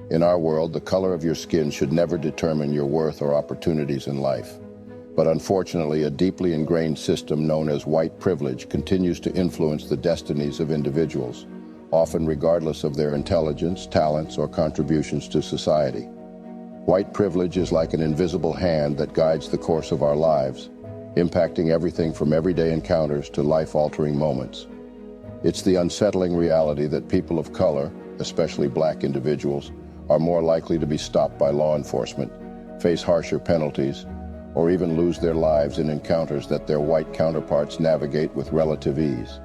In our world, the color of your skin should never determine your worth or opportunities in life. But unfortunately, a deeply ingrained system known as white privilege continues to influence the destinies of individuals, often regardless of their intelligence, talents, or contributions to society. White privilege is like an invisible hand that guides the course of our lives, impacting everything from everyday encounters to life-altering moments. It's the unsettling reality that people of color, especially Black individuals, are more likely to be stopped by law enforcement, face harsher penalties, or even lose their lives in encounters that their white counterparts navigate with relative ease.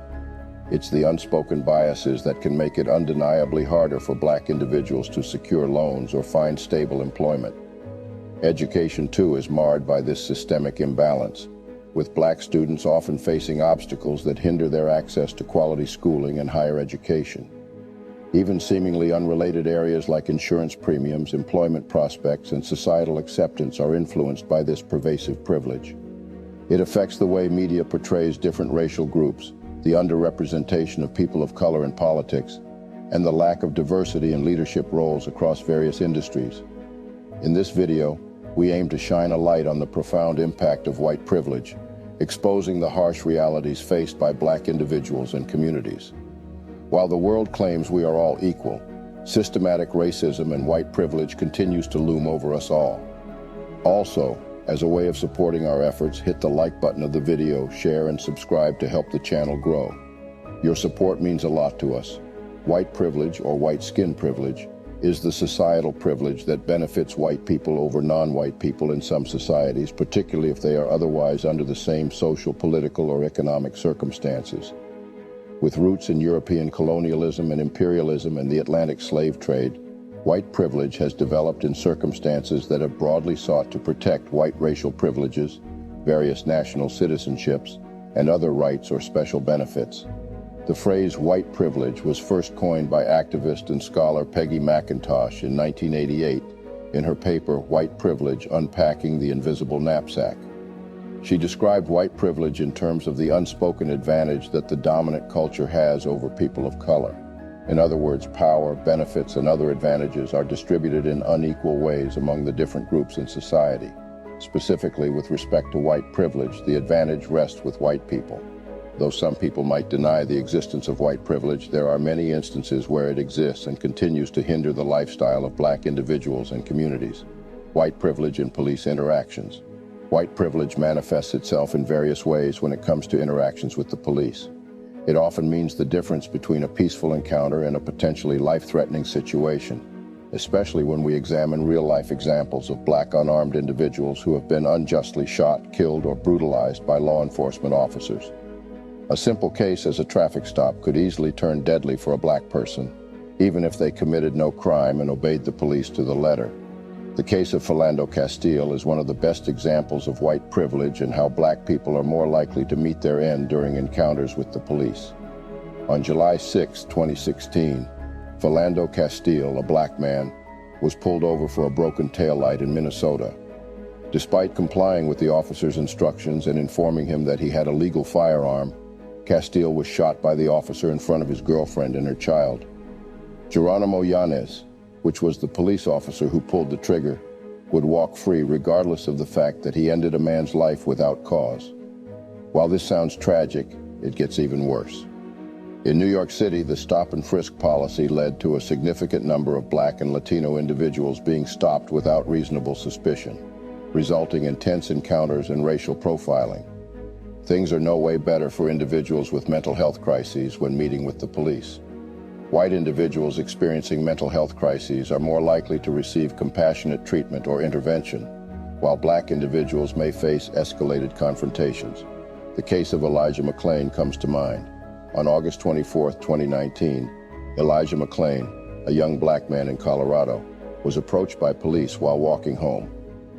It's the unspoken biases that can make it undeniably harder for Black individuals to secure loans or find stable employment. Education, too, is marred by this systemic imbalance, with Black students often facing obstacles that hinder their access to quality schooling and higher education. Even seemingly unrelated areas like insurance premiums, employment prospects, and societal acceptance are influenced by this pervasive privilege. It affects the way media portrays different racial groups, the underrepresentation of people of color in politics, and the lack of diversity in leadership roles across various industries. In this video, we aim to shine a light on the profound impact of white privilege, exposing the harsh realities faced by Black individuals and communities. While the world claims we are all equal, systematic racism and white privilege continues to loom over us all. Also, as a way of supporting our efforts, hit the like button of the video, share and subscribe to help the channel grow. Your support means a lot to us. White privilege, or white skin privilege, is the societal privilege that benefits white people over non-white people in some societies, particularly if they are otherwise under the same social, political, or economic circumstances. With roots in European colonialism and imperialism and the Atlantic slave trade, white privilege has developed in circumstances that have broadly sought to protect white racial privileges, various national citizenships, and other rights or special benefits. The phrase white privilege was first coined by activist and scholar Peggy McIntosh in 1988 in her paper White Privilege: Unpacking the Invisible Knapsack. She described white privilege in terms of the unspoken advantage that the dominant culture has over people of color. In other words, power, benefits, and other advantages are distributed in unequal ways among the different groups in society. Specifically, with respect to white privilege, the advantage rests with white people. Though some people might deny the existence of white privilege, there are many instances where it exists and continues to hinder the lifestyle of Black individuals and communities. White privilege in police interactions. White privilege manifests itself in various ways when it comes to interactions with the police. It often means the difference between a peaceful encounter and a potentially life-threatening situation, especially when we examine real-life examples of Black unarmed individuals who have been unjustly shot, killed, or brutalized by law enforcement officers. A simple case as a traffic stop could easily turn deadly for a Black person, even if they committed no crime and obeyed the police to the letter. The case of Philando Castile is one of the best examples of white privilege and how Black people are more likely to meet their end during encounters with the police. On July 6, 2016, Philando Castile, a Black man, was pulled over for a broken taillight in Minnesota. Despite complying with the officer's instructions and informing him that he had a legal firearm, Castile was shot by the officer in front of his girlfriend and her child. Geronimo Yanez, which was the police officer who pulled the trigger, would walk free regardless of the fact that he ended a man's life without cause. While this sounds tragic, it gets even worse. In New York City, the stop and frisk policy led to a significant number of Black and Latino individuals being stopped without reasonable suspicion, resulting in tense encounters and racial profiling. Things are no way better for individuals with mental health crises when meeting with the police. White individuals experiencing mental health crises are more likely to receive compassionate treatment or intervention, while Black individuals may face escalated confrontations. The case of Elijah McClain comes to mind. On August 24, 2019, Elijah McClain, a young Black man in Colorado, was approached by police while walking home.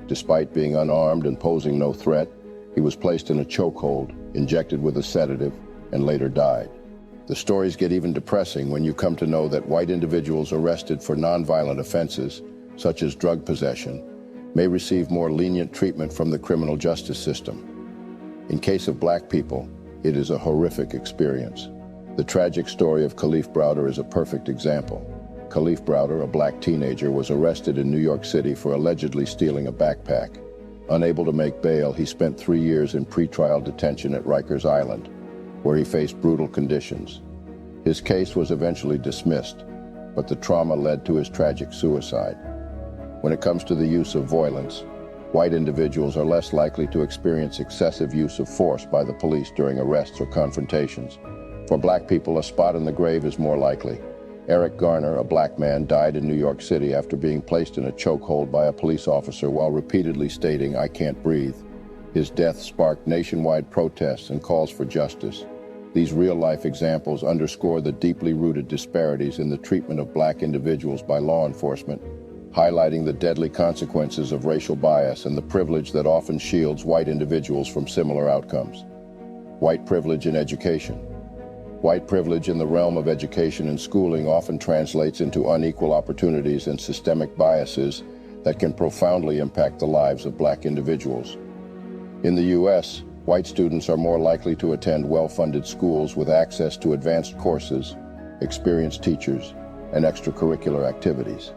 Despite being unarmed and posing no threat, he was placed in a chokehold, injected with a sedative, and later died. The stories get even depressing when you come to know that white individuals arrested for nonviolent offenses, such as drug possession, may receive more lenient treatment from the criminal justice system. In case of Black people, it is a horrific experience. The tragic story of Khalif Browder is a perfect example. Khalif Browder, a black teenager, was arrested in New York City for allegedly stealing a backpack. Unable to make bail, he spent 3 years in pretrial detention at Rikers Island, where he faced brutal conditions. His case was eventually dismissed, but the trauma led to his tragic suicide. When it comes to the use of violence, white individuals are less likely to experience excessive use of force by the police during arrests or confrontations. For black people, a spot in the grave is more likely. Eric Garner, a black man, died in New York City after being placed in a chokehold by a police officer while repeatedly stating, "I can't breathe." His death sparked nationwide protests and calls for justice. These real-life examples underscore the deeply rooted disparities in the treatment of black individuals by law enforcement, highlighting the deadly consequences of racial bias and the privilege that often shields white individuals from similar outcomes. White privilege in education. White privilege in the realm of education and schooling often translates into unequal opportunities and systemic biases that can profoundly impact the lives of black individuals. In the U.S., white students are more likely to attend well-funded schools with access to advanced courses, experienced teachers, and extracurricular activities.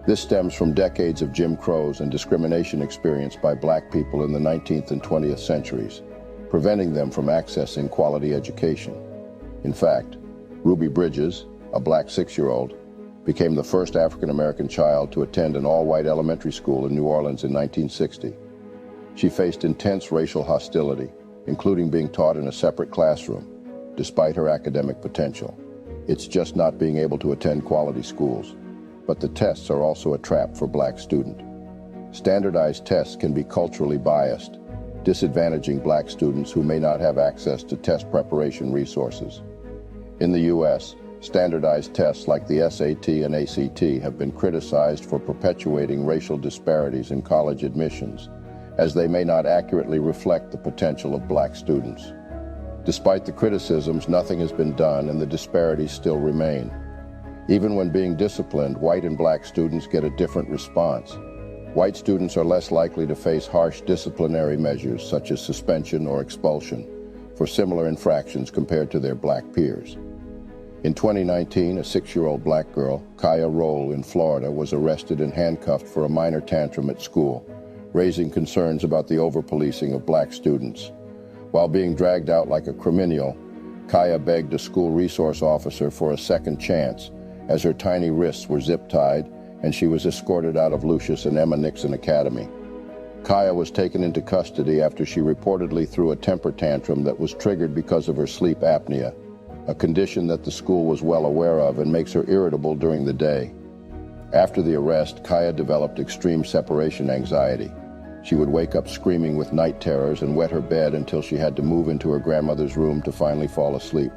This stems from decades of Jim Crows and discrimination experienced by black people in the 19th and 20th centuries, preventing them from accessing quality education. In fact, Ruby Bridges, a black 6-year-old, became the first African-American child to attend an all-white elementary school in New Orleans in 1960. She faced intense racial hostility, including being taught in a separate classroom, despite her academic potential. It's just not being able to attend quality schools. But the tests are also a trap for black students. Standardized tests can be culturally biased, disadvantaging black students who may not have access to test preparation resources. In the U.S., standardized tests like the SAT and ACT have been criticized for perpetuating racial disparities in college admissions, as they may not accurately reflect the potential of black students. Despite the criticisms, nothing has been done and the disparities still remain. Even when being disciplined, white and black students get a different response. White students are less likely to face harsh disciplinary measures such as suspension or expulsion for similar infractions compared to their black peers. In 2019, a 6-year-old black girl, Kaya Roll in Florida, was arrested and handcuffed for a minor tantrum at school, raising concerns about the over-policing of black students. While being dragged out like a criminal, Kaya begged a school resource officer for a second chance, as her tiny wrists were zip-tied and she was escorted out of Lucius and Emma Nixon Academy. Kaya was taken into custody after she reportedly threw a temper tantrum that was triggered because of her sleep apnea, a condition that the school was well aware of and makes her irritable during the day. After the arrest, Kaya developed extreme separation anxiety. She would wake up screaming with night terrors and wet her bed until she had to move into her grandmother's room to finally fall asleep.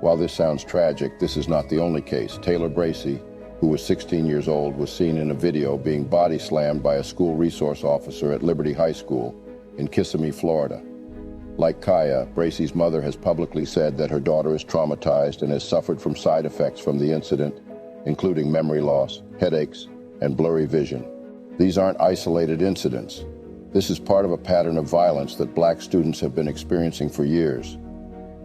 While this sounds tragic, this is not the only case. Taylor Bracey, who was 16 years old, was seen in a video being body slammed by a school resource officer at Liberty High School in Kissimmee, Florida. Like Kaya, Bracey's mother has publicly said that her daughter is traumatized and has suffered from side effects from the incident, including memory loss, headaches, and blurry vision. These aren't isolated incidents. This is part of a pattern of violence that black students have been experiencing for years.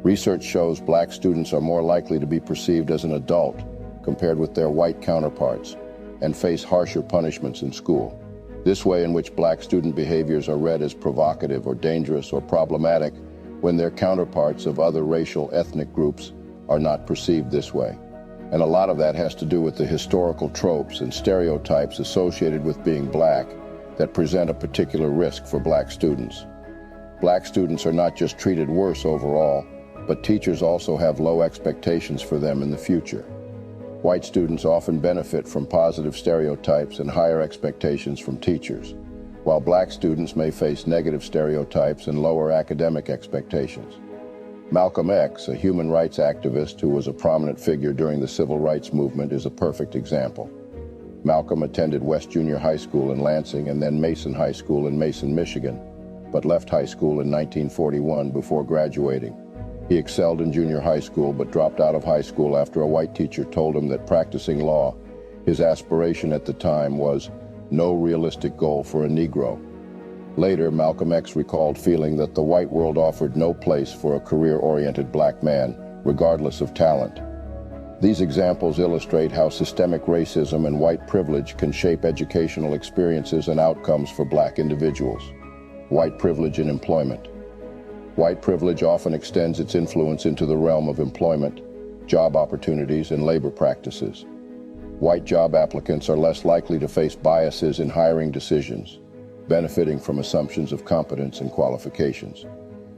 Research shows black students are more likely to be perceived as an adult compared with their white counterparts and face harsher punishments in school. This way in which black student behaviors are read as provocative or dangerous or problematic when their counterparts of other racial ethnic groups are not perceived this way. And a lot of that has to do with the historical tropes and stereotypes associated with being black that present a particular risk for black students. Black students are not just treated worse overall, but teachers also have low expectations for them in the future. White students often benefit from positive stereotypes and higher expectations from teachers, while black students may face negative stereotypes and lower academic expectations. Malcolm X, a human rights activist who was a prominent figure during the civil rights movement, is a perfect example. Malcolm attended West Junior High School in Lansing and then Mason High School in Mason, Michigan, but left high school in 1941 before graduating. He excelled in junior high school but dropped out of high school after a white teacher told him that practicing law, his aspiration at the time, was no realistic goal for a Negro. Later, Malcolm X recalled feeling that the white world offered no place for a career-oriented black man, regardless of talent. These examples illustrate how systemic racism and white privilege can shape educational experiences and outcomes for Black individuals. White privilege in employment. White privilege often extends its influence into the realm of employment, job opportunities, and labor practices. White job applicants are less likely to face biases in hiring decisions, benefiting from assumptions of competence and qualifications.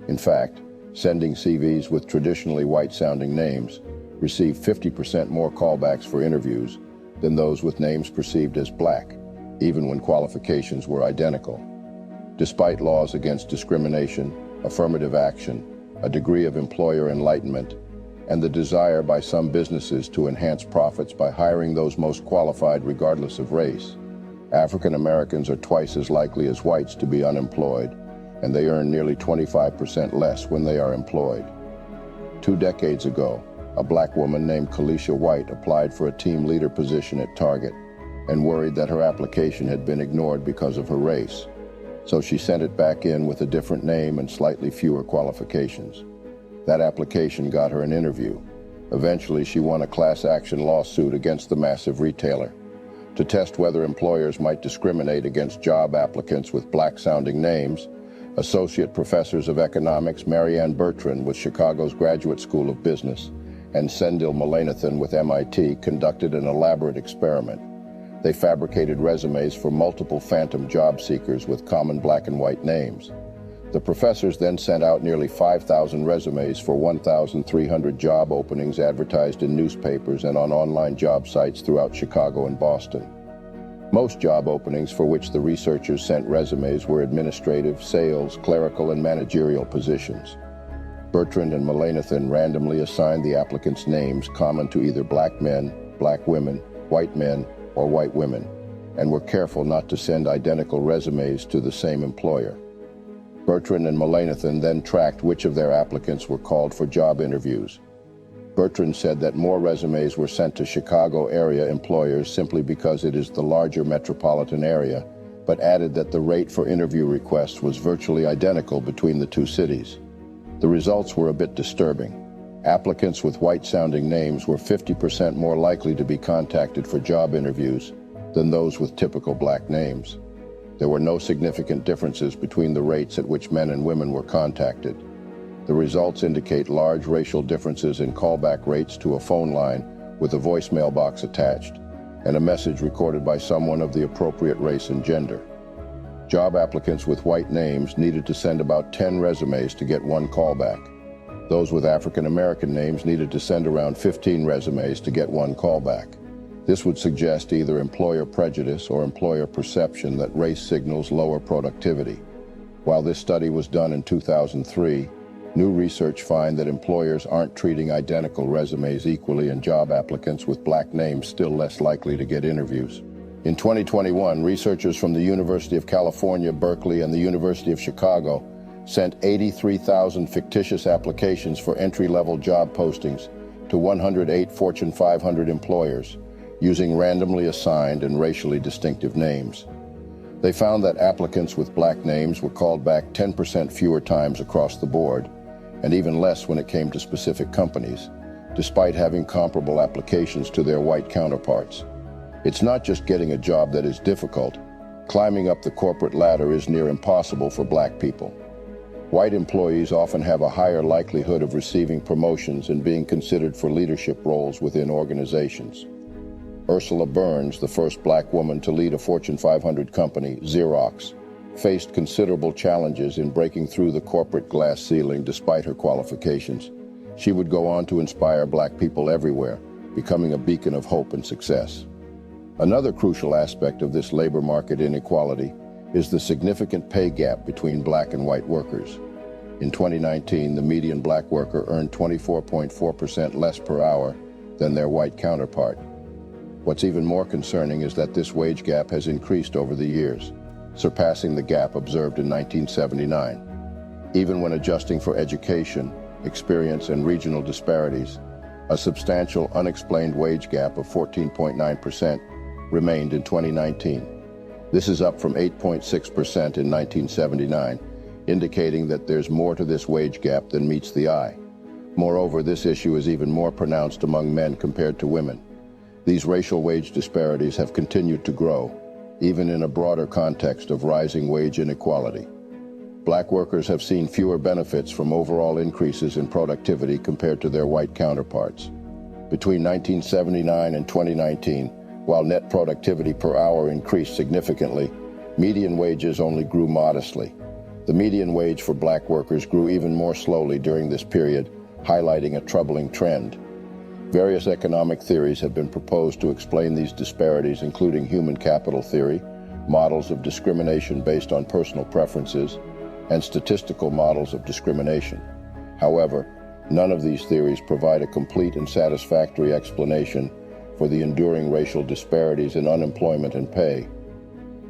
In fact, sending CVs with traditionally white-sounding names receive 50% more callbacks for interviews than those with names perceived as Black, even when qualifications were identical. Despite laws against discrimination, affirmative action, a degree of employer enlightenment, and the desire by some businesses to enhance profits by hiring those most qualified regardless of race, African Americans are twice as likely as whites to be unemployed, and they earn nearly 25% less when they are employed. 2 decades ago, a Black woman named Kalisha White applied for a team leader position at Target and worried that her application had been ignored because of her race. So she sent it back in with a different name and slightly fewer qualifications. That application got her an interview. Eventually, she won a class action lawsuit against the massive retailer. To test whether employers might discriminate against job applicants with Black-sounding names, Associate Professors of Economics Marianne Bertrand with Chicago's Graduate School of Business and Sendil Mullainathan with MIT conducted an elaborate experiment. They fabricated resumes for multiple phantom job seekers with common Black and white names. The professors then sent out nearly 5,000 resumes for 1,300 job openings advertised in newspapers and on online job sites throughout Chicago and Boston. Most job openings for which the researchers sent resumes were administrative, sales, clerical, and managerial positions. Bertrand and Mullainathan randomly assigned the applicants' names common to either Black men, Black women, white men, or white women, and were careful not to send identical resumes to the same employer. Bertrand and Mullainathan then tracked which of their applicants were called for job interviews. Bertrand said that more resumes were sent to Chicago area employers simply because it is the larger metropolitan area, but added that the rate for interview requests was virtually identical between the two cities. The results were a bit disturbing. Applicants with white-sounding names were 50% more likely to be contacted for job interviews than those with typical Black names. There were no significant differences between the rates at which men and women were contacted. The results indicate large racial differences in callback rates to a phone line with a voicemail box attached and a message recorded by someone of the appropriate race and gender. Job applicants with white names needed to send about 10 resumes to get 1 callback. Those with African American names needed to send around 15 resumes to get 1 callback. This would suggest either employer prejudice or employer perception that race signals lower productivity. While this study was done in 2003, new research finds that employers aren't treating identical resumes equally and job applicants with Black names still less likely to get interviews. In 2021, researchers from the University of California, Berkeley, and the University of Chicago sent 83,000 fictitious applications for entry-level job postings to 108 Fortune 500 employers, using randomly assigned and racially distinctive names. They found that applicants with Black names were called back 10% fewer times across the board, and even less when it came to specific companies, despite having comparable applications to their white counterparts. It's not just getting a job that is difficult. Climbing up the corporate ladder is near impossible for Black people. White employees often have a higher likelihood of receiving promotions and being considered for leadership roles within organizations. Ursula Burns, the first Black woman to lead a Fortune 500 company, Xerox, faced considerable challenges in breaking through the corporate glass ceiling despite her qualifications. She would go on to inspire Black people everywhere, becoming a beacon of hope and success. Another crucial aspect of this labor market inequality is the significant pay gap between Black and white workers. In 2019, the median Black worker earned 24.4% less per hour than their white counterpart. What's even more concerning is that this wage gap has increased over the years, surpassing the gap observed in 1979. Even when adjusting for education, experience, and regional disparities, a substantial unexplained wage gap of 14.9% remained in 2019. This is up from 8.6% in 1979, indicating that there's more to this wage gap than meets the eye. Moreover, this issue is even more pronounced among men compared to women. These racial wage disparities have continued to grow, even in a broader context of rising wage inequality. Black workers have seen fewer benefits from overall increases in productivity compared to their white counterparts. Between 1979 and 2019, while net productivity per hour increased significantly, median wages only grew modestly. The median wage for black workers grew even more slowly during this period, highlighting a troubling trend. Various economic theories have been proposed to explain these disparities, including human capital theory, models of discrimination based on personal preferences, and statistical models of discrimination. However, none of these theories provide a complete and satisfactory explanation for the enduring racial disparities in unemployment and pay.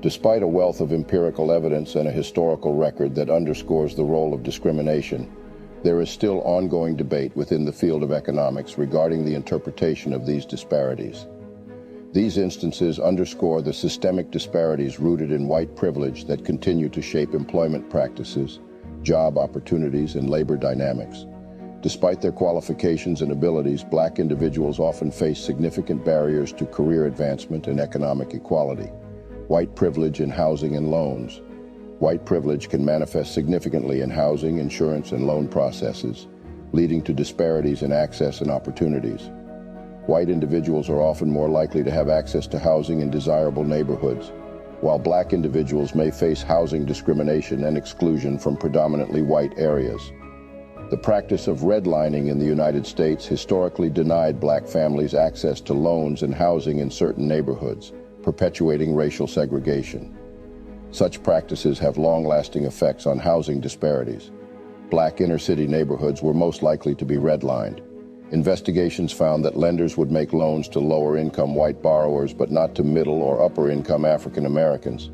Despite a wealth of empirical evidence and a historical record that underscores the role of discrimination, there is still ongoing debate within the field of economics regarding the interpretation of these disparities. These instances underscore the systemic disparities rooted in white privilege that continue to shape employment practices, job opportunities, and labor dynamics. Despite their qualifications and abilities, black individuals often face significant barriers to career advancement and economic equality. White privilege in housing and loans. White privilege can manifest significantly in housing, insurance, and loan processes, leading to disparities in access and opportunities. White individuals are often more likely to have access to housing in desirable neighborhoods, while black individuals may face housing discrimination and exclusion from predominantly white areas. The practice of redlining in the United States historically denied black families access to loans and housing in certain neighborhoods, perpetuating racial segregation. Such practices have long-lasting effects on housing disparities. Black inner-city neighborhoods were most likely to be redlined. Investigations found that lenders would make loans to lower-income white borrowers but not to middle or upper-income African Americans.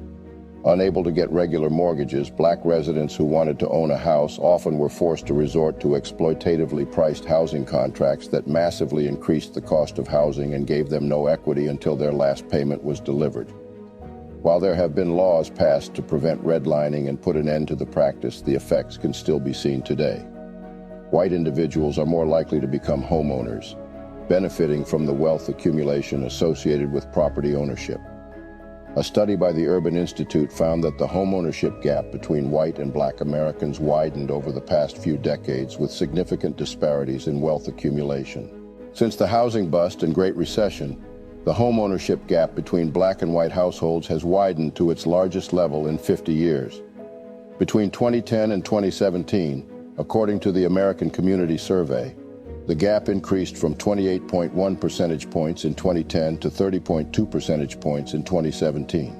Unable to get regular mortgages, black residents who wanted to own a house often were forced to resort to exploitatively priced housing contracts that massively increased the cost of housing and gave them no equity until their last payment was delivered. While there have been laws passed to prevent redlining and put an end to the practice, the effects can still be seen today. White individuals are more likely to become homeowners, benefiting from the wealth accumulation associated with property ownership. A study by the Urban Institute found that the homeownership gap between white and black Americans widened over the past few decades, with significant disparities in wealth accumulation. Since the housing bust and Great Recession, the homeownership gap between black and white households has widened to its largest level in 50 years. Between 2010 and 2017, according to the American Community Survey, the gap increased from 28.1 percentage points in 2010 to 30.2 percentage points in 2017.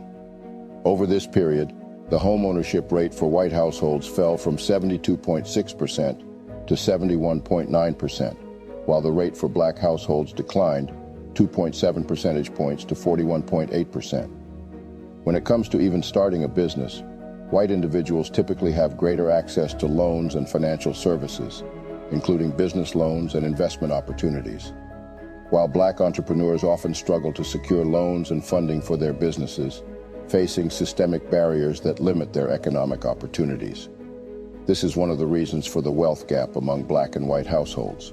Over this period, the homeownership rate for white households fell from 72.6% to 71.9%, while the rate for black households declined 2.7 percentage points to 41.8%. When it comes to even starting a business, white individuals typically have greater access to loans and financial services, including business loans and investment opportunities. While black entrepreneurs often struggle to secure loans and funding for their businesses, facing systemic barriers that limit their economic opportunities. This is one of the reasons for the wealth gap among black and white households.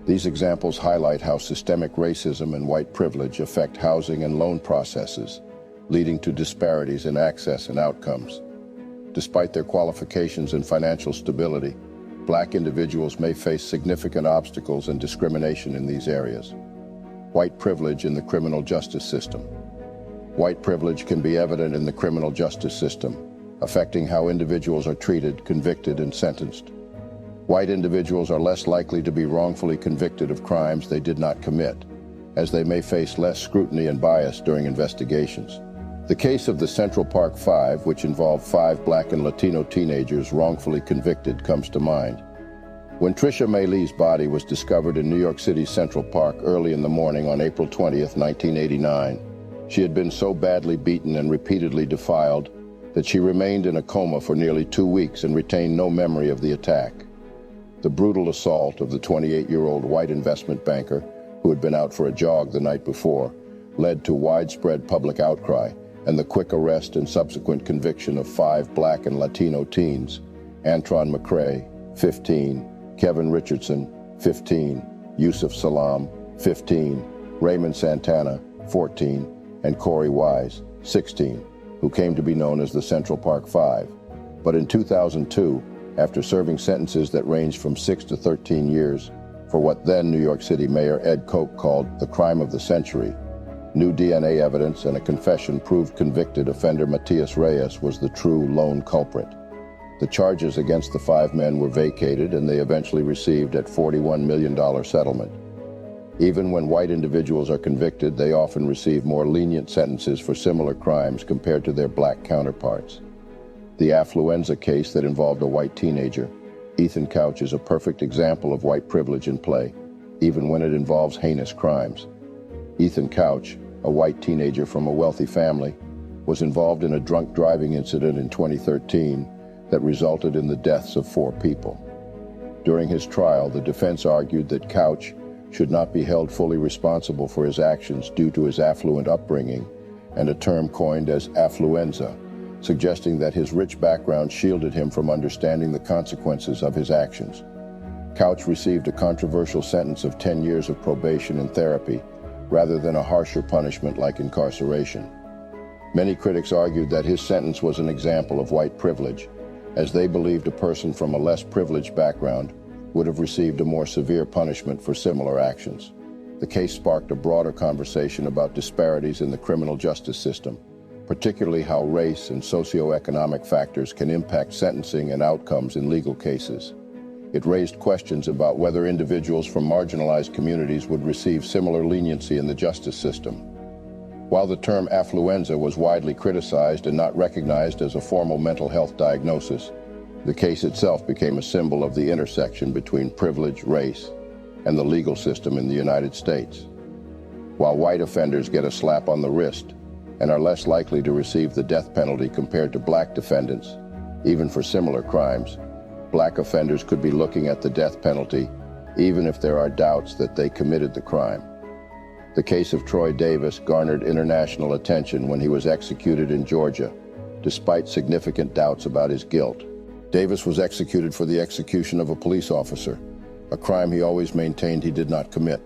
These examples highlight how systemic racism and white privilege affect housing and loan processes, leading to disparities in access and outcomes. Despite their qualifications and financial stability, black individuals may face significant obstacles and discrimination in these areas. White privilege in the criminal justice system. White privilege can be evident in the criminal justice system, affecting how individuals are treated, convicted, and sentenced. White individuals are less likely to be wrongfully convicted of crimes they did not commit, as they may face less scrutiny and bias during investigations. The case of the Central Park Five, which involved 5 black and Latino teenagers wrongfully convicted, comes to mind. When Trisha May Lee's body was discovered in New York City's Central Park early in the morning on April 20th, 1989, she had been so badly beaten and repeatedly defiled that she remained in a coma for nearly 2 weeks and retained no memory of the attack. The brutal assault of the 28-year-old white investment banker, who had been out for a jog the night before, led to widespread public outcry and the quick arrest and subsequent conviction of 5 black and Latino teens: Antron McCray, 15, Kevin Richardson, 15, Yusuf Salam, 15, Raymond Santana, 14, and Corey Wise, 16, who came to be known as the Central Park Five. But in 2002, after serving sentences that ranged from 6 to 13 years for what then New York City Mayor Ed Koch called the crime of the century, new DNA evidence and a confession proved convicted offender Matias Reyes was the true lone culprit. The charges against the five men were vacated and they eventually received a $41 million settlement. Even when white individuals are convicted, they often receive more lenient sentences for similar crimes compared to their black counterparts. The affluenza case that involved a white teenager, Ethan Couch, is a perfect example of white privilege in play, even when it involves heinous crimes. Ethan Couch, a white teenager from a wealthy family, was involved in a drunk driving incident in 2013 that resulted in the deaths of 4 people. During his trial, the defense argued that Couch should not be held fully responsible for his actions due to his affluent upbringing and a term coined as affluenza, suggesting that his rich background shielded him from understanding the consequences of his actions. Couch received a controversial sentence of 10 years of probation and therapy, rather than a harsher punishment like incarceration. Many critics argued that his sentence was an example of white privilege, as they believed a person from a less privileged background would have received a more severe punishment for similar actions. The case sparked a broader conversation about disparities in the criminal justice system, particularly how race and socioeconomic factors can impact sentencing and outcomes in legal cases. It raised questions about whether individuals from marginalized communities would receive similar leniency in the justice system. While the term affluenza was widely criticized and not recognized as a formal mental health diagnosis, the case itself became a symbol of the intersection between privilege, race, and the legal system in the United States. While white offenders get a slap on the wrist and are less likely to receive the death penalty compared to black defendants, even for similar crimes, black offenders could be looking at the death penalty even if there are doubts that they committed the crime. The case of Troy Davis garnered international attention when he was executed in Georgia, despite significant doubts about his guilt. Davis was executed for the execution of a police officer, a crime he always maintained he did not commit.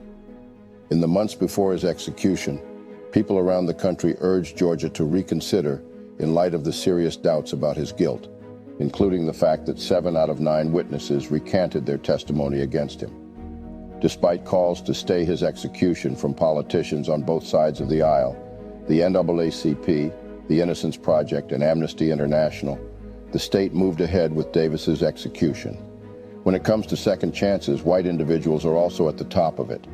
In the months before his execution, people around the country urged Georgia to reconsider in light of the serious doubts about his guilt, including the fact that 7 out of 9 witnesses recanted their testimony against him. Despite calls to stay his execution from politicians on both sides of the aisle, the NAACP, the Innocence Project, and Amnesty International, the state moved ahead with Davis's execution. When it comes to second chances, white individuals are also at the top of it.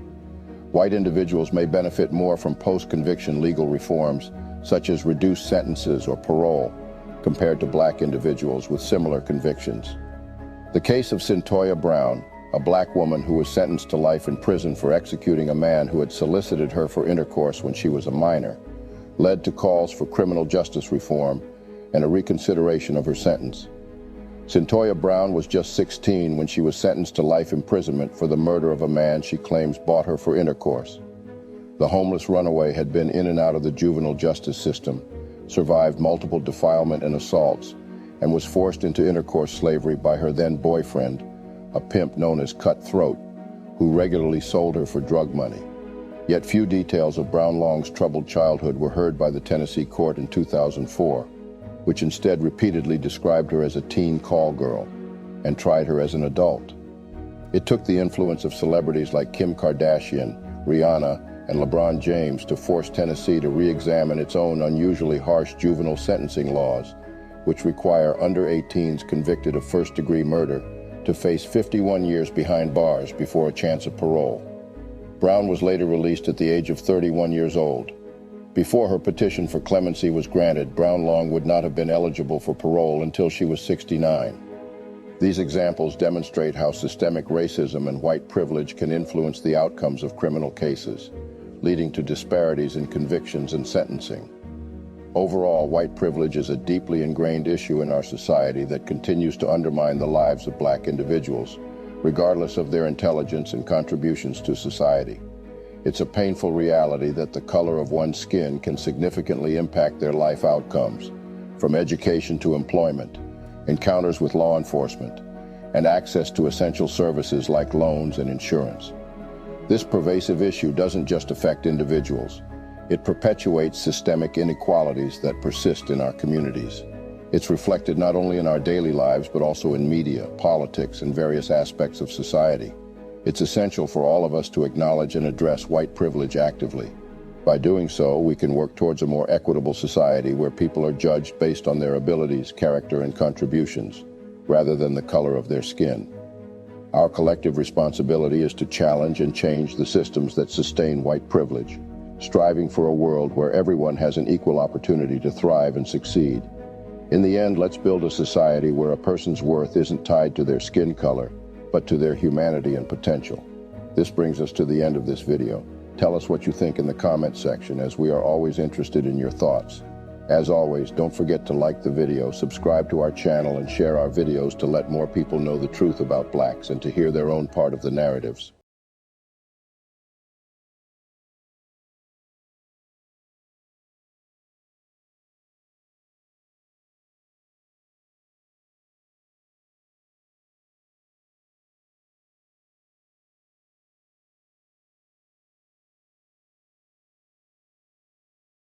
White individuals may benefit more from post-conviction legal reforms, such as reduced sentences or parole, compared to black individuals with similar convictions. The case of Cyntoia Brown, a black woman who was sentenced to life in prison for executing a man who had solicited her for intercourse when she was a minor, led to calls for criminal justice reform and a reconsideration of her sentence. Cyntoia Brown was just 16 when she was sentenced to life imprisonment for the murder of a man she claims bought her for intercourse. The homeless runaway had been in and out of the juvenile justice system, survived multiple defilement and assaults, and was forced into intercourse slavery by her then boyfriend, a pimp known as Cutthroat, who regularly sold her for drug money. Yet few details of Brown Long's troubled childhood were heard by the Tennessee court in 2004, which instead repeatedly described her as a teen call girl and tried her as an adult. It took the influence of celebrities like Kim Kardashian, Rihanna, and LeBron James to force Tennessee to re-examine its own unusually harsh juvenile sentencing laws, which require under-18s convicted of first-degree murder to face 51 years behind bars before a chance of parole. Brown was later released at the age of 31 years old. Before her petition for clemency was granted, Brown Long would not have been eligible for parole until she was 69. These examples demonstrate how systemic racism and white privilege can influence the outcomes of criminal cases, leading to disparities in convictions and sentencing. Overall, white privilege is a deeply ingrained issue in our society that continues to undermine the lives of black individuals, regardless of their intelligence and contributions to society. It's a painful reality that the color of one's skin can significantly impact their life outcomes, from education to employment, encounters with law enforcement, and access to essential services like loans and insurance. This pervasive issue doesn't just affect individuals. It perpetuates systemic inequalities that persist in our communities. It's reflected not only in our daily lives, but also in media, politics, and various aspects of society. It's essential for all of us to acknowledge and address white privilege actively. By doing so, we can work towards a more equitable society where people are judged based on their abilities, character, and contributions, rather than the color of their skin. Our collective responsibility is to challenge and change the systems that sustain white privilege, striving for a world where everyone has an equal opportunity to thrive and succeed. In the end, let's build a society where a person's worth isn't tied to their skin color, but to their humanity and potential. This brings us to the end of this video. Tell us what you think in the comment section, as we are always interested in your thoughts. As always, don't forget to like the video, subscribe to our channel, and share our videos to let more people know the truth about blacks and to hear their own part of the narratives.